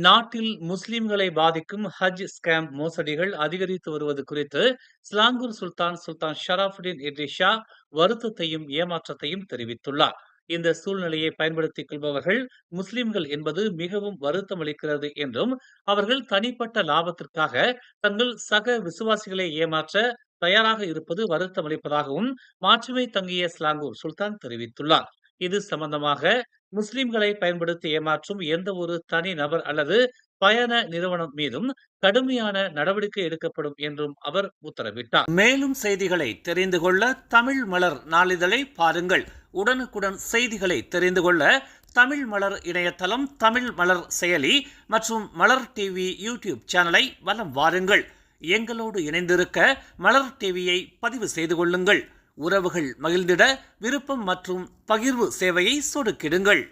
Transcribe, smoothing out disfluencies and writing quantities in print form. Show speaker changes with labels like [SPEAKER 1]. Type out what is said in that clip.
[SPEAKER 1] நாட்டில் முஸ்லிம்களை பாதிக்கும் ஹஜ் ஸ்கேம் மோசடிகள் அதிகரித்து வருவது குறித்து ஸ்லாங்கூர் சுல்தான் ஷராஃபுடீன் இட்ரிஸ் ஷா வருத்தத்தையும் ஏமாற்றத்தையும் தெரிவித்துள்ளார். இந்த சூழ்நிலையை பயன்படுத்திக் கொள்பவர்கள் முஸ்லிம்கள் என்பது மிகவும் வருத்தம் அளிக்கிறது என்றும், அவர்கள் தனிப்பட்ட லாபத்திற்காக தங்கள் சக விசுவாசிகளை ஏமாற்ற தயாராக இருப்பது வருத்தம் அளிப்பதாகவும் மாட்சிமை தங்கிய ஸ்லாங்கூர் சுல்தான் தெரிவித்துள்ளார். இது சம்பந்தமாக முஸ்லிம்களை பயன்படுத்தி ஏமாற்றும் எந்த ஒரு தனி நபர் அல்லது பயண நிறுவனம் மீதும் கடுமையான நடவடிக்கை எடுக்கப்படும் என்றும் அவர் உத்தரவிட்டார். மேலும் செய்திகளை தெரிந்து கொள்ள தமிழ் மலர் நாளிதழை பாருங்கள். உடனுக்குடன் செய்திகளை தெரிந்து கொள்ள தமிழ் மலர் இணையதளம், தமிழ் மலர் செயலி மற்றும் மலர் டிவி யூடியூப் சேனலை வலம் வாருங்கள். எங்களோடு இணைந்திருக்க மலர் டிவியை பதிவு செய்து கொள்ளுங்கள். உறவுகள் மகிழ்ந்திட விருப்பம் மற்றும் பகிர்வு சேவையை சொடுக்கிடுங்கள்.